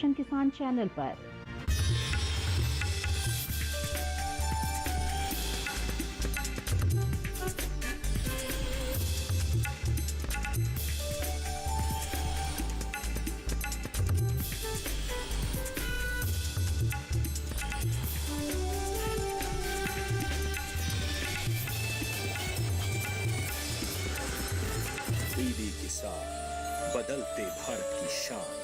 दूरदर्शन किसान चैनल पर। टीवी किसान, बदलते भारत की शान।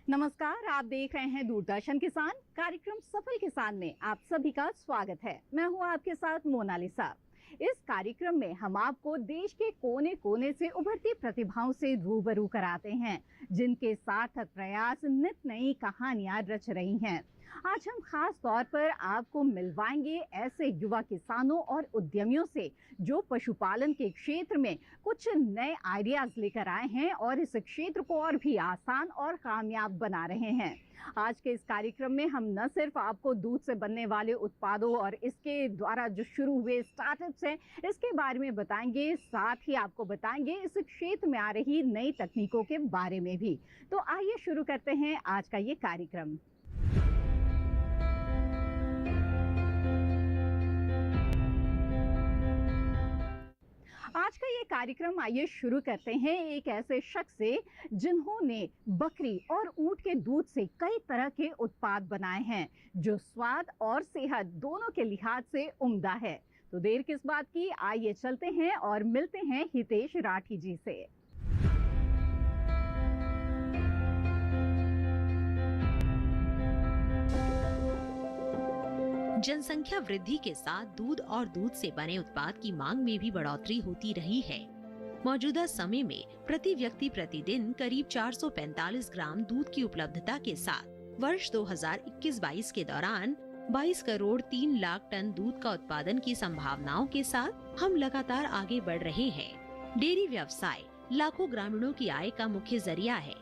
नमस्कार, आप देख रहे हैं दूरदर्शन किसान। कार्यक्रम सफल किसान में आप सभी का स्वागत है। मैं हूं आपके साथ मोनालिसा। इस कार्यक्रम में हम आपको देश के कोने कोने से उभरती प्रतिभाओं से रूबरू कराते हैं, जिनके सार्थक प्रयास नित नई कहानियां रच रही हैं। आज हम खास तौर पर आपको मिलवाएंगे ऐसे युवा किसानों और उद्यमियों से जो पशुपालन के क्षेत्र में कुछ नए आइडियाज लेकर आए हैं और इस क्षेत्र को और भी आसान और कामयाब बना रहे हैं। आज के इस कार्यक्रम में हम न सिर्फ आपको दूध से बनने वाले उत्पादों और इसके द्वारा जो शुरू हुए स्टार्टअप्स हैं इसके बारे में बताएंगे, साथ ही आपको बताएंगे इस क्षेत्र में आ रही नई तकनीकों के बारे में भी। तो आइए शुरू करते हैं आज का ये कार्यक्रम। आज का ये कार्यक्रम आइए शुरू करते हैं एक ऐसे शख्स से जिन्होंने बकरी और ऊंट के दूध से कई तरह के उत्पाद बनाए हैं जो स्वाद और सेहत दोनों के लिहाज से उम्दा है। तो देर किस बात की, आइए चलते हैं और मिलते हैं हितेश राठी जी से। जनसंख्या वृद्धि के साथ दूध और दूध से बने उत्पाद की मांग में भी बढ़ोतरी होती रही है। मौजूदा समय में प्रति व्यक्ति प्रतिदिन करीब 445 ग्राम दूध की उपलब्धता के साथ वर्ष 2021-22 के दौरान 22 करोड़ 3 लाख टन दूध का उत्पादन की संभावनाओं के साथ हम लगातार आगे बढ़ रहे हैं। डेयरी व्यवसाय लाखों ग्रामीणों की आय का मुख्य जरिया है,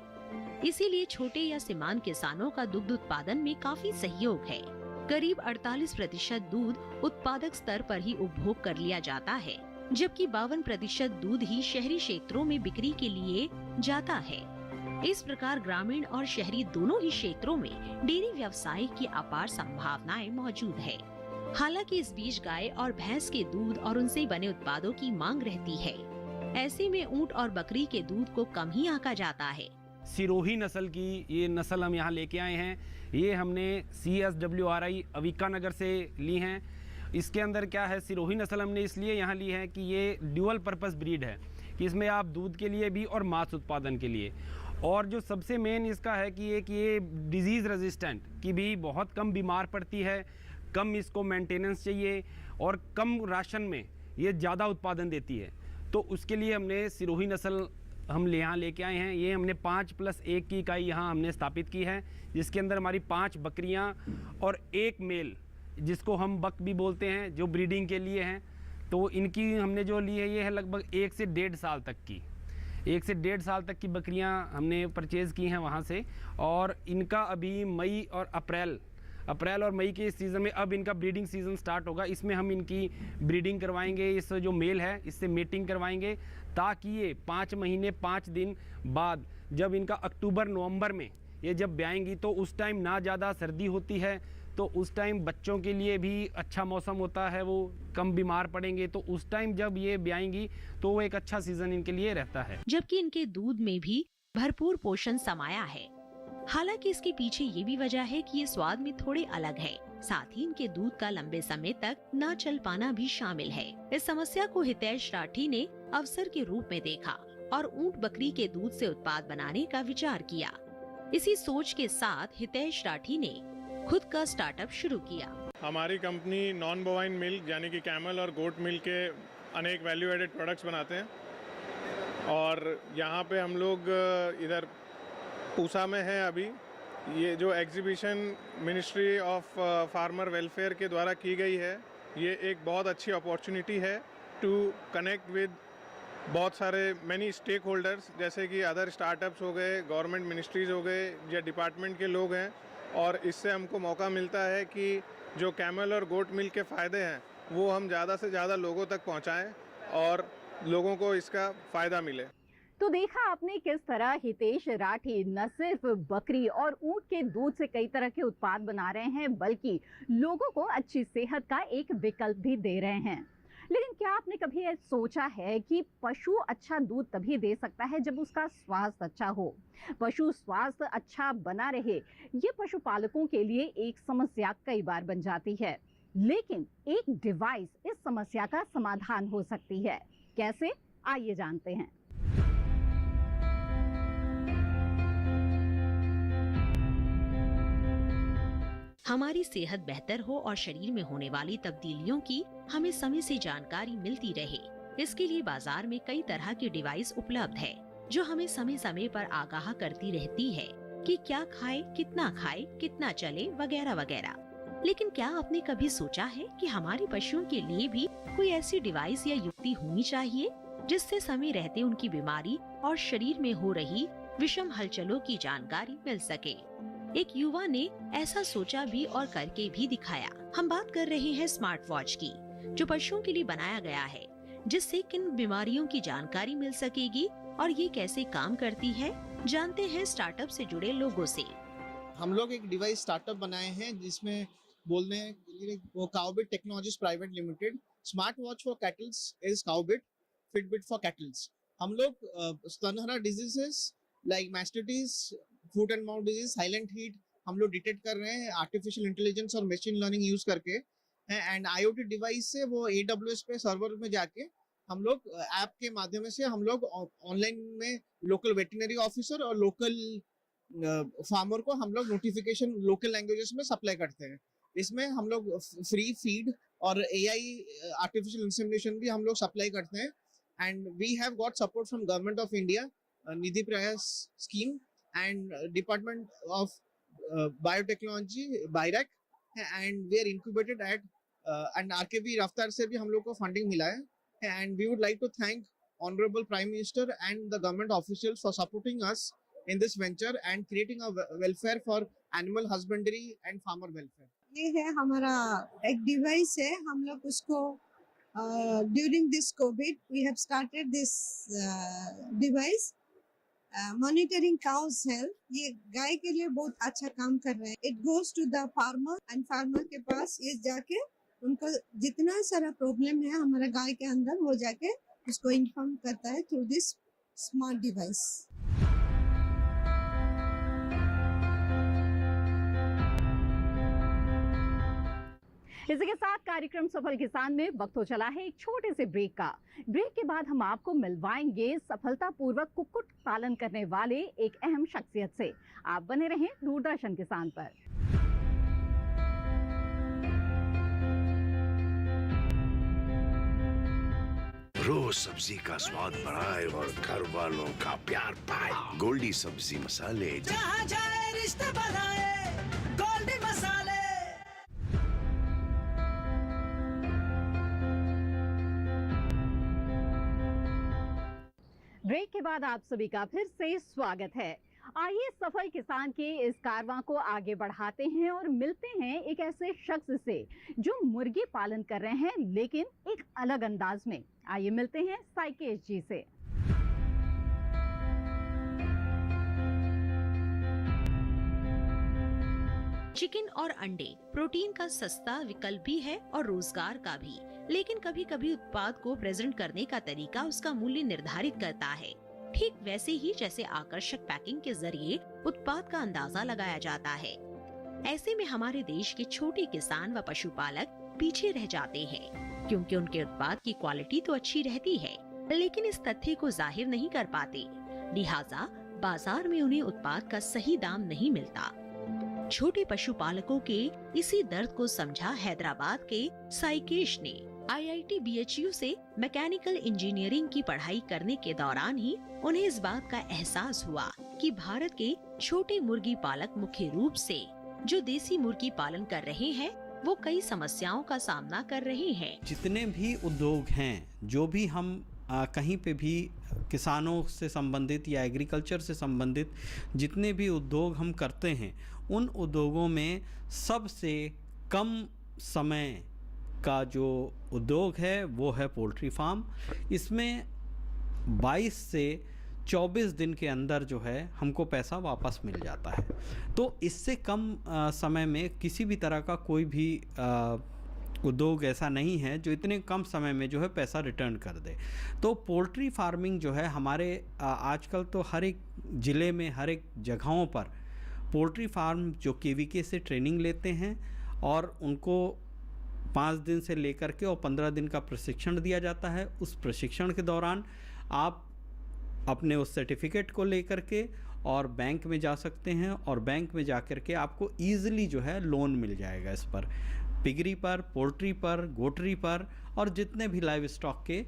इसीलिए छोटे या सीमांत किसानों का दुग्ध उत्पादन में काफी सहयोग है। करीब 48% दूध उत्पादक स्तर पर ही उपभोग कर लिया जाता है, जबकि 52% दूध ही शहरी क्षेत्रों में बिक्री के लिए जाता है। इस प्रकार ग्रामीण और शहरी दोनों ही क्षेत्रों में डेयरी व्यवसाय की अपार संभावनाएं मौजूद है। हालांकि इस बीच गाय और भैंस के दूध और उनसे बने उत्पादों की मांग रहती है। ऐसे में ऊंट और बकरी के दूध को कम ही आंका जाता है। सिरोही नस्ल की ये नस्ल हम यहाँ लेके आए हैं। ये हमने CSWRI अविका नगर से ली हैं। इसके अंदर क्या है, सिरोही नस्ल हमने इसलिए यहाँ ली है कि ये ड्यूअल पर्पस ब्रीड है कि इसमें आप दूध के लिए भी और मांस उत्पादन के लिए, और जो सबसे मेन इसका है कि ये डिजीज़ रेजिस्टेंट की भी बहुत कम बीमार पड़ती है, कम इसको मेंटेनेंस चाहिए और कम राशन में ये ज़्यादा उत्पादन देती है। तो उसके लिए हमने सिरोही नस्ल हम यहाँ लेके आए हैं। ये हमने 5+1 की इकाई यहाँ हमने स्थापित की है, जिसके अंदर हमारी 5 बकरियाँ और 1 मेल जिसको हम बक भी बोलते हैं, जो ब्रीडिंग के लिए हैं। तो इनकी हमने जो ली है ये है लगभग 1 से 1.5 साल तक की, 1 से 1.5 साल तक की बकरियाँ हमने परचेज़ की हैं वहाँ से। और इनका अभी मई और अप्रैल और मई के सीज़न में अब इनका ब्रीडिंग सीज़न स्टार्ट होगा। इसमें हम इनकी ब्रीडिंग करवाएंगे, इस जो मेल है इससे मेटिंग करवाएंगे, ताकि ये 5 महीने 5 दिन बाद जब इनका अक्टूबर-नवंबर में ये जब ब्याएंगी तो उस टाइम ना ज़्यादा सर्दी होती है, तो उस टाइम बच्चों के लिए भी अच्छा मौसम होता है, वो कम बीमार पड़ेंगे। तो उस टाइम जब ये ब्याएंगी तो वो एक अच्छा सीज़न इनके लिए रहता है। जबकि इनके दूध में भी भरपूर पोषण समाया है। हालांकि इसके पीछे ये भी वजह है कि ये स्वाद में थोड़े अलग है। साथ ही इनके दूध का लंबे समय तक न चल पाना भी शामिल है। इस समस्या को हितेश राठी ने अवसर के रूप में देखा और ऊंट बकरी के दूध से उत्पाद बनाने का विचार किया। इसी सोच के साथ हितेश राठी ने खुद का स्टार्टअप शुरू किया। हमारी कंपनी नॉन बोवाइन मिल्क यानी कि कैमल और गोट मिल्क के अनेक वैल्यू एडेड प्रोडक्ट्स बनाते हैं और यहाँ पे हम लोग इधर पूसा में हैं अभी। ये जो exhibition ministry of farmer welfare के द्वारा की गई है, ये एक बहुत अच्छी अपॉर्चुनिटी है टू कनेक्ट विद बहुत सारे मैनी स्टेक होल्डर्स, जैसे कि अदर स्टार्टअप्स हो गए, गवर्नमेंट मिनिस्ट्रीज़ हो गए या डिपार्टमेंट के लोग हैं। और इससे हमको मौका मिलता है कि जो कैमल और गोट मिल्क के फ़ायदे हैं वो हम ज़्यादा से ज़्यादा लोगों तक पहुँचाएँ और लोगों को इसका फ़ायदा मिले। तो देखा आपने किस तरह हितेश राठी न सिर्फ बकरी और ऊंट के दूध से कई तरह के उत्पाद बना रहे हैं, बल्कि लोगों को अच्छी सेहत का एक विकल्प भी दे रहे हैं। लेकिन क्या आपने कभी ये सोचा है कि पशु अच्छा दूध तभी दे सकता है जब उसका स्वास्थ्य अच्छा हो। पशु स्वास्थ्य अच्छा बना रहे, ये पशुपालकों के लिए एक समस्या कई बार बन जाती है। लेकिन एक डिवाइस इस समस्या का समाधान हो सकती है। कैसे, आइए जानते हैं। हमारी सेहत बेहतर हो और शरीर में होने वाली तब्दीलियों की हमें समय से जानकारी मिलती रहे, इसके लिए बाजार में कई तरह की डिवाइस उपलब्ध है जो हमें समय समय पर आगाह करती रहती है कि क्या खाए, कितना चले वगैरह वगैरह। लेकिन क्या आपने कभी सोचा है कि हमारे पशुओं के लिए भी कोई ऐसी डिवाइस या युक्ति होनी चाहिए जिससे समय रहते उनकी बीमारी और शरीर में हो रही विषम हलचलों की जानकारी मिल सके। एक युवा ने ऐसा सोचा भी और करके भी दिखाया। हम बात कर रहे हैं स्मार्ट वॉच की, जो पशुओं के लिए बनाया गया है, जिससे किन बीमारियों की जानकारी मिल सकेगी और ये कैसे काम करती है, जानते हैं स्टार्टअप से जुड़े लोगों से। हम लोग एक डिवाइस स्टार्टअप बनाए हैं जिसमें बोल रहे हैं वो Cowbit technologies private limited. Smart watch for cattles is Cowbit, Fitbit for cattles. हम लोग स्तनहरा diseases like mastitis, foot and mouth disease, silent heat हम लोग डिटेक्ट कर रहे हैं आर्टिफिशियल इंटेलिजेंस और मशीन लर्निंग यूज करके। एंड IoT डिवाइस से वो AWS पे सर्वर में जाके हम लोग ऐप के माध्यम से हम लोग ऑनलाइन में लोकल वेटरनरी ऑफिसर और लोकल फार्मर को हम लोग नोटिफिकेशन लोकल लैंग्वेजेस में सप्लाई करते हैं। इसमें हम लोग फ्री फीड और AI आर्टिफिशियल इंसेमिनेशन भी हम लोग सप्लाई करते हैं। And we have got support from government of India, Nidhi Prayas scheme and Department of Biotechnology, BIRAC, and we are incubated at and RKB Raftar से भी हम लोग को फंडिंग मिला है। And we would like to thank Honorable Prime Minister and the government officials for supporting us in this venture and creating a welfare for animal husbandry and farmer welfare. ये है हमारा एक डिवाइस है, हम लोग उसको during this COVID we have started this device monitoring cows health। ये गाय के लिए बहुत अच्छा काम कर रहे हैं। It goes to the farmer and farmer के पास ये जाके उनको जितना सारा प्रॉब्लम है हमारे गाय के अंदर वो जाके उसको इन्फॉर्म करता है थ्रू दिस स्मार्ट डिवाइस। इसी के साथ कार्यक्रम सफल किसान में वक्त हो चला है एक छोटे से ब्रेक का। ब्रेक के बाद हम आपको मिलवाएंगे सफलतापूर्वक कुक्कुट पालन करने वाले एक अहम शख्सियत से। आप बने रहें दूरदर्शन किसान पर। रोज सब्जी का स्वाद बढ़ाए और घर वालों का प्यार पाए। गोल्डी सब्जी मसाले, जहाँ जाए रिश्ते बनाए, गोल्डी मसाले। ब्रेक के बाद आप सभी का फिर से स्वागत है। आइए सफल किसान के इस कारवां को आगे बढ़ाते हैं और मिलते हैं एक ऐसे शख्स से जो मुर्गी पालन कर रहे हैं, लेकिन एक अलग अंदाज में। आइए मिलते हैं साइकेश जी से। चिकन और अंडे प्रोटीन का सस्ता विकल्प भी है और रोजगार का भी, लेकिन कभी कभी उत्पाद को प्रेजेंट करने का तरीका उसका मूल्य निर्धारित करता है। ठीक वैसे ही जैसे आकर्षक पैकिंग के जरिए उत्पाद का अंदाजा लगाया जाता है। ऐसे में हमारे देश के छोटे किसान व पशुपालक पीछे रह जाते हैं, क्योंकि उनके उत्पाद की क्वालिटी तो अच्छी रहती है, लेकिन इस तथ्य को जाहिर नहीं कर पाते। लिहाजा बाजार में उन्हें उत्पाद का सही दाम नहीं मिलता। छोटे पशुपालकों के इसी दर्द को समझा हैदराबाद के साइकेश ने IIT BHU से मैकेनिकल इंजीनियरिंग की पढ़ाई करने के दौरान ही उन्हें इस बात का एहसास हुआ कि भारत के छोटे मुर्गी पालक मुख्य रूप से जो देसी मुर्गी पालन कर रहे हैं वो कई समस्याओं का सामना कर रहे हैं। जितने भी उद्योग हैं, जो भी हम कहीं पे भी किसानों से संबंधित या एग्रीकल्चर से संबंधित जितने भी उद्योग हम करते हैं, उन उद्योगों में सबसे कम समय का जो उद्योग है वो है पोल्ट्री फार्म। इसमें 22 से 24 दिन के अंदर जो है हमको पैसा वापस मिल जाता है। तो इससे कम समय में किसी भी तरह का कोई भी उद्योग ऐसा नहीं है जो इतने कम समय में जो है पैसा रिटर्न कर दे। तो पोल्ट्री फार्मिंग जो है हमारे आजकल तो हर एक ज़िले में, हर एक जगहों पर पोल्ट्री फार्म जो KVK से ट्रेनिंग लेते हैं और उनको 5 दिन से लेकर के और 15 दिन का प्रशिक्षण दिया जाता है। उस प्रशिक्षण के दौरान आप अपने उस सर्टिफिकेट को लेकर के और बैंक में जा सकते हैं और बैंक में जा कर के आपको ईज़िली जो है लोन मिल जाएगा इस पर, पिगरी पर, पोल्ट्री पर, गोटरी पर और जितने भी लाइव स्टॉक के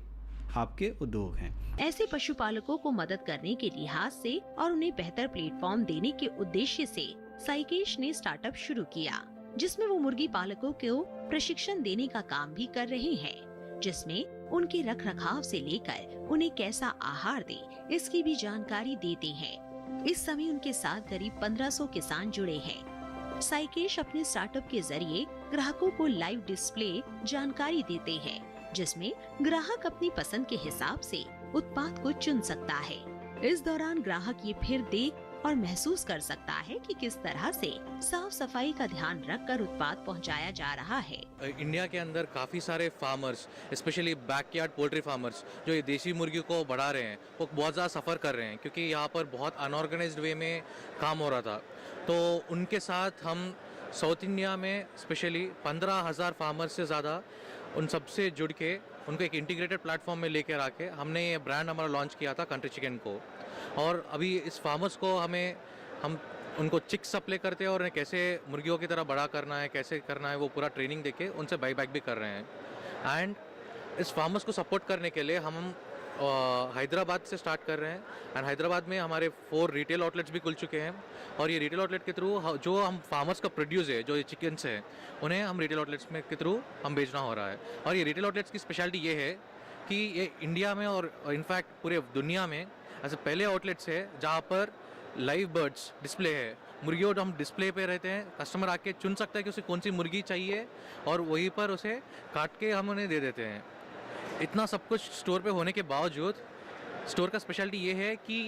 आपके उद्योग हैं। ऐसे पशुपालकों को मदद करने के लिहाज से और उन्हें बेहतर प्लेटफॉर्म देने के उद्देश्य से साइकेश ने स्टार्टअप शुरू किया, जिसमें वो मुर्गी पालकों को प्रशिक्षण देने का काम भी कर रहे हैं, जिसमें उनके रख रखाव से लेकर उन्हें कैसा आहार दे इसकी भी जानकारी देते हैं। इस समय उनके साथ करीब 1500 किसान जुड़े हैं। साइकेश अपने स्टार्टअप के जरिए ग्राहकों को लाइव डिस्प्ले जानकारी देते हैं, जिसमें ग्राहक अपनी पसंद के हिसाब से उत्पाद को चुन सकता है। इस दौरान ग्राहक ये फिर देख और महसूस कर सकता है कि किस तरह से साफ सफाई का ध्यान रखकर उत्पाद पहुंचाया जा रहा है। इंडिया के अंदर काफ़ी सारे farmers, specially backyard poultry farmers, जो ये देसी मुर्गी को बढ़ा रहे हैं, वो बहुत ज़्यादा सफ़र कर रहे हैं क्योंकि यहाँ पर बहुत अनऑर्गेनाइज्ड वे में काम हो रहा था। तो उनके साथ हम साउथ इंडिया में स्पेशली 15,000 फार्मर्स से ज़्यादा उन सबसे जुड़ के उनको एक इंटीग्रेटेड प्लेटफॉर्म में लेकर आके हमने ये ब्रांड हमारा लॉन्च किया था कंट्री चिकन को। और अभी इस फार्मर्स को हम उनको चिक्स सप्लाई करते हैं और उन्हें कैसे मुर्गियों की तरह बड़ा करना है, कैसे करना है, वो पूरा ट्रेनिंग देके उनसे बाई बैक भी कर रहे हैं। एंड इस फार्मर्स को सपोर्ट करने के लिए हम हैदराबाद से स्टार्ट कर रहे हैं। एंड हैदराबाद में हमारे 4 रिटेल आउटलेट्स भी खुल चुके हैं और ये रिटेल आउटलेट के थ्रू जो हम फार्मर्स का प्रोड्यूस है, जो ये चिकन्स है, उन्हें हम रिटेल आउटलेट्स में के थ्रू हम बेचना हो रहा है। और ये रिटेल आउटलेट्स की स्पेशलिटी ये है कि ये इंडिया में और इनफैक्ट पूरे दुनिया में ऐसे पहले आउटलेट्स है जहाँ पर लाइव बर्ड्स डिस्प्ले है। मुर्गियों हम डिस्प्ले पे रहते हैं, कस्टमर आके चुन सकता है कि उसे कौन सी मुर्गी चाहिए और वहीं पर उसे काट के हम उन्हें दे देते हैं। इतना सब कुछ स्टोर पे होने के बावजूद स्टोर का स्पेशलिटी ये है कि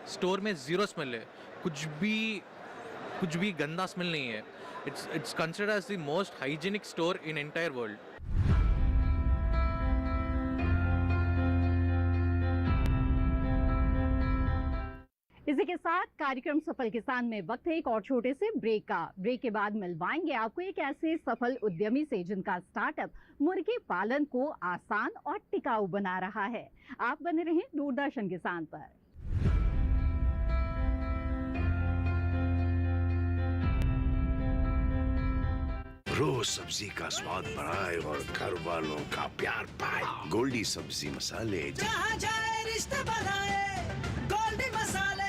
स्टोर में ज़ीरो स्मेल है, कुछ भी गंदा स्मेल नहीं है। It's considered as the most hygienic store in entire world. इसी के साथ कार्यक्रम सफल किसान में वक्त है एक और छोटे से ब्रेक का। ब्रेक के बाद मिलवाएंगे आपको एक ऐसे सफल उद्यमी से जिनका स्टार्टअप मुर्गी पालन को आसान और टिकाऊ बना रहा है। आप बने रहें दूरदर्शन किसान पर। रोज सब्जी का स्वाद बढ़ाए और घर वालों का प्यार पाए। गोल्डी सब्जी मसाले, जहाँ जाए रिश्ते बनाए गोल्डी मसाले।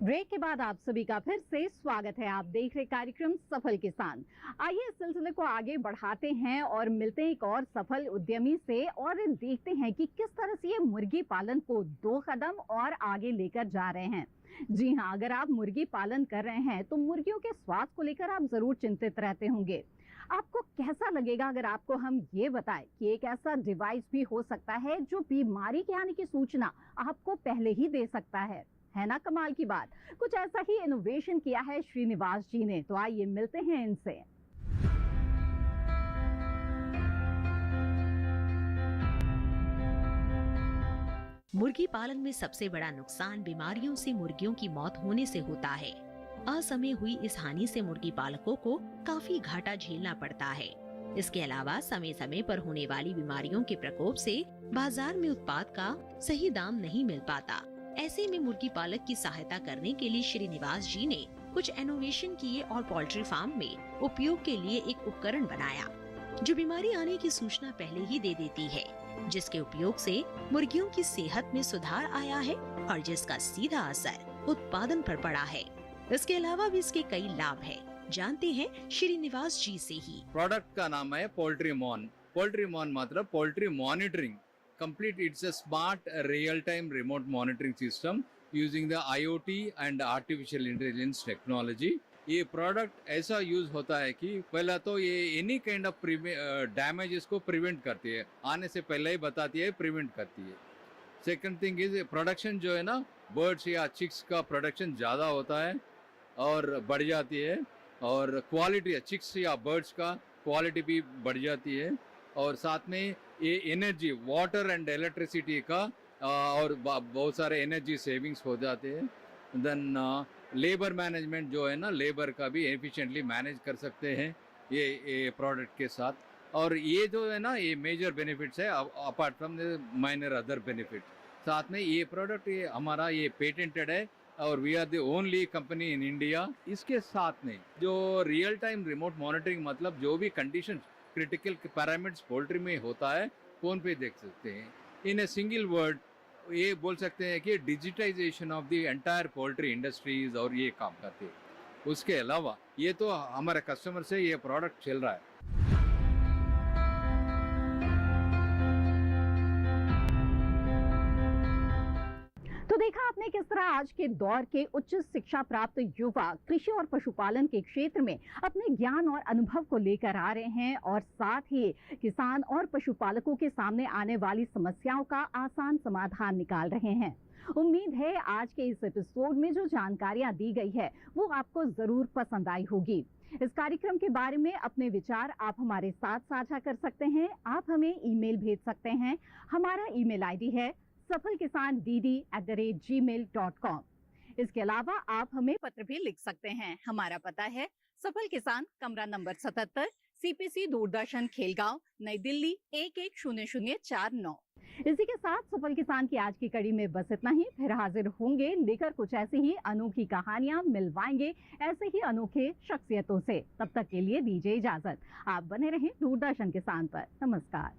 ब्रेक के बाद आप सभी का फिर से स्वागत है। आप देख रहे कार्यक्रम सफल किसान। आइए इस सिलसिले को आगे बढ़ाते हैं और मिलते हैं एक और सफल उद्यमी से और देखते हैं कि किस तरह से ये मुर्गी पालन को 2 कदम और आगे लेकर जा रहे हैं। जी हाँ, अगर आप मुर्गी पालन कर रहे हैं तो मुर्गियों के स्वास्थ्य को लेकर आप जरूर चिंतित रहते होंगे। आपको कैसा लगेगा अगर आपको हम ये बताएं कि एक ऐसा डिवाइस भी हो सकता है जो बीमारी के आने की सूचना आपको पहले ही दे सकता है ना कमाल की बात। कुछ ऐसा ही इनोवेशन किया है श्रीनिवास जी ने, तो आइए मिलते हैं इनसे। मुर्गी पालन में सबसे बड़ा नुकसान बीमारियों से मुर्गियों की मौत होने से होता है। असमय हुई इस हानि से मुर्गी पालकों को काफी घाटा झेलना पड़ता है। इसके अलावा समय समय पर होने वाली बीमारियों के प्रकोप से बाजार में उत्पाद का सही दाम नहीं मिल पाता। ऐसे में मुर्गी पालक की सहायता करने के लिए श्रीनिवास जी ने कुछ इनोवेशन किए और पोल्ट्री फार्म में उपयोग के लिए एक उपकरण बनाया जो बीमारी आने की सूचना पहले ही दे देती है, जिसके उपयोग से मुर्गियों की सेहत में सुधार आया है और जिसका सीधा असर उत्पादन पर पड़ा है। इसके अलावा भी इसके कई लाभ हैं। जानते हैं श्रीनिवास जी से ही। प्रोडक्ट का नाम है पोल्ट्री मॉन। पोल्ट्री मॉन मतलब poultry monitoring complete. It's a smart real time remote monitoring system using the IoT and artificial intelligence technology. ये प्रोडक्ट ऐसा यूज होता है कि पहला तो ये एनी काइंड ऑफ डैमेजेस को प्रिवेंट करती है, आने से पहले ही बताती है, प्रिवेंट करती है। सेकंड थिंग इज प्रोडक्शन जो है ना, बर्ड्स या चिक्स का प्रोडक्शन ज़्यादा होता है और बढ़ जाती है, और क्वालिटी चिक्स या बर्ड्स का क्वालिटी भी बढ़ जाती है, और साथ में ये एनर्जी वाटर एंड इलेक्ट्रिसिटी का और बहुत सारे एनर्जी सेविंग्स हो जाते हैं। देन लेबर मैनेजमेंट जो है ना, लेबर का भी एफिशिएंटली मैनेज कर सकते हैं ये प्रोडक्ट के साथ। और ये जो है ना, ये मेजर बेनिफिट्स है apart from the minor other benefit. साथ में ये प्रोडक्ट ये हमारा ये पेटेंटेड है और we are the only company in India. इसके साथ में जो रियल टाइम रिमोट मॉनिटरिंग मतलब जो भी कंडीशन क्रिटिकल पैरामीटर्स पोल्ट्री में होता है फोन पे देख सकते हैं। इन ए सिंगल वर्ड ये बोल सकते हैं कि digitization of the entire poultry industries और ये काम करते हैं। उसके अलावा ये तो हमारे कस्टमर से ये प्रोडक्ट चल रहा है। तो देखा आपने किस तरह आज के दौर के उच्च शिक्षा प्राप्त युवा कृषि और पशुपालन के क्षेत्र में अपने ज्ञान और अनुभव को लेकर आ रहे हैं और साथ ही किसान और पशुपालकों के सामने आने वाली समस्याओं का आसान समाधान निकाल रहे हैं। उम्मीद है आज के इस एपिसोड में जो जानकारियां दी गई है वो आपको जरूर पसंद आई होगी। इस कार्यक्रम के बारे में अपने विचार आप हमारे साथ साझा कर सकते हैं। आप हमें ईमेल भेज सकते हैं। हमारा ईमेल आईडी है safalkisandd@gmail.com। इसके अलावा आप हमें पत्र भी लिख सकते हैं। हमारा पता है सफल किसान, कमरा नंबर 77, CPC दूरदर्शन खेलगांव, नई दिल्ली 110049। इसी के साथ सफल किसान की आज की कड़ी में बस इतना ही। फिर हाजिर होंगे लेकर कुछ ऐसी ही अनोखी कहानियां, मिलवाएंगे ऐसे ही अनोखे शख्सियतों से। तब तक के लिए दीजिए इजाजत। आप बने रहें दूरदर्शन किसान पर। नमस्कार।